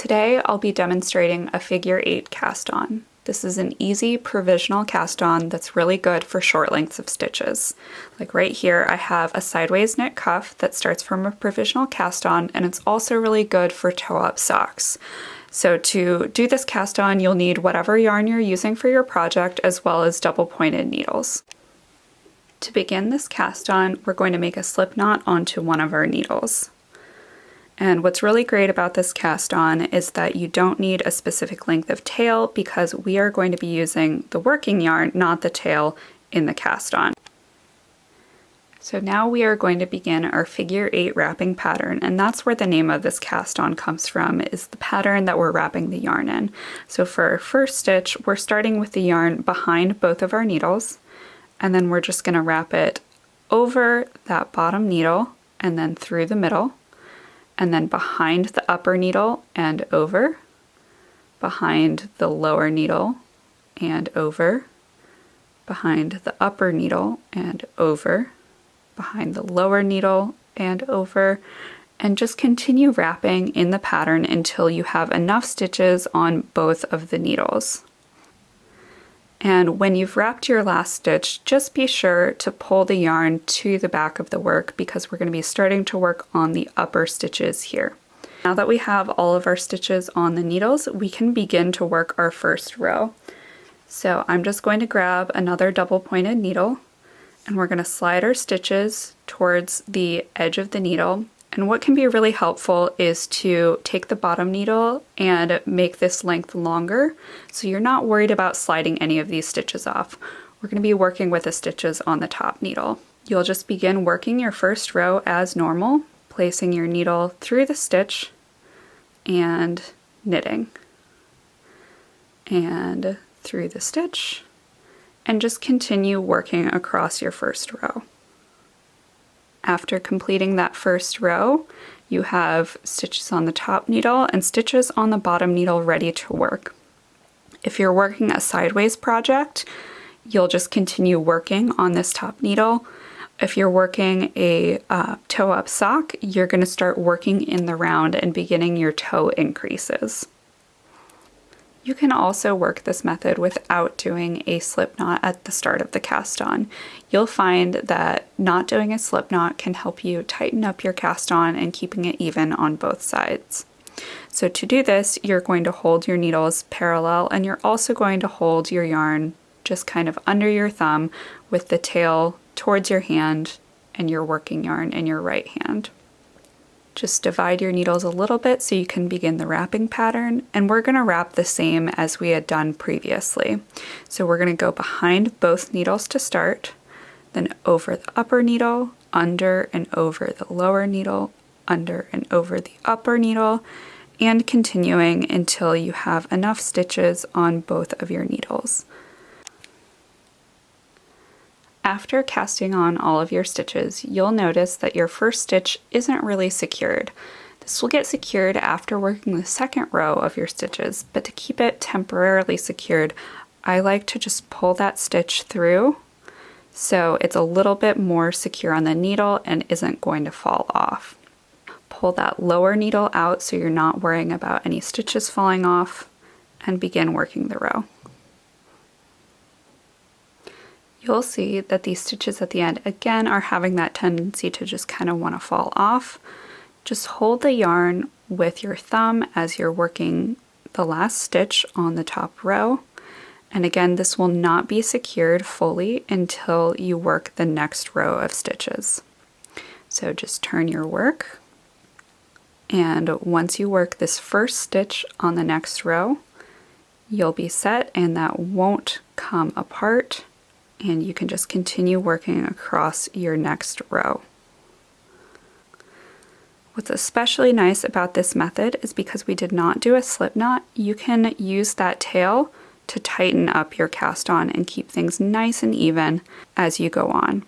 Today I'll be demonstrating a figure 8 cast on. This is an easy provisional cast on that's really good for short lengths of stitches. Like right here I have a sideways knit cuff that starts from a provisional cast on, and it's also really good for toe-up socks. So to do this cast on you'll need whatever yarn you're using for your project as well as double pointed needles. To begin this cast on we're going to make a slip knot onto one of our needles. And what's really great about this cast on is that you don't need a specific length of tail because we are going to be using the working yarn, not the tail, in the cast on. So now we are going to begin our figure 8 wrapping pattern, and that's where the name of this cast on comes from, is the pattern that we're wrapping the yarn in. So for our first stitch, we're starting with the yarn behind both of our needles, and then we're just going to wrap it over that bottom needle and then through the middle, and then behind the upper needle and over, behind the lower needle and over, behind the upper needle and over, behind the lower needle and over, and just continue wrapping in the pattern until you have enough stitches on both of the needles. And when you've wrapped your last stitch, just be sure to pull the yarn to the back of the work because we're going to be starting to work on the upper stitches here. Now that we have all of our stitches on the needles, we can begin to work our first row. So I'm just going to grab another double pointed needle and we're going to slide our stitches towards the edge of the needle. And what can be really helpful is to take the bottom needle and make this length longer so you're not worried about sliding any of these stitches off. We're going to be working with the stitches on the top needle. You'll just begin working your first row as normal, placing your needle through the stitch and knitting. And through the stitch, and just continue working across your first row. After completing that first row, you have stitches on the top needle and stitches on the bottom needle ready to work. If you're working a sideways project, you'll just continue working on this top needle. If you're working a toe-up sock, you're going to start working in the round and beginning your toe increases. You can also work this method without doing a slip knot at the start of the cast on. You'll find that not doing a slip knot can help you tighten up your cast on and keeping it even on both sides. So to do this, you're going to hold your needles parallel and you're also going to hold your yarn just kind of under your thumb with the tail towards your hand and your working yarn in your right hand. Just divide your needles a little bit so you can begin the wrapping pattern, and we're going to wrap the same as we had done previously. So we're going to go behind both needles to start, then over the upper needle, under and over the lower needle, under and over the upper needle, and continuing until you have enough stitches on both of your needles. After casting on all of your stitches, you'll notice that your first stitch isn't really secured. This will get secured after working the second row of your stitches, but to keep it temporarily secured, I like to just pull that stitch through so it's a little bit more secure on the needle and isn't going to fall off. Pull that lower needle out so you're not worrying about any stitches falling off, and begin working the row. You'll see that these stitches at the end again are having that tendency to just kind of want to fall off. Just hold the yarn with your thumb as you're working the last stitch on the top row. And again, this will not be secured fully until you work the next row of stitches. So just turn your work. And once you work this first stitch on the next row, you'll be set and that won't come apart. And you can just continue working across your next row. What's especially nice about this method is because we did not do a slip knot, you can use that tail to tighten up your cast on and keep things nice and even as you go on.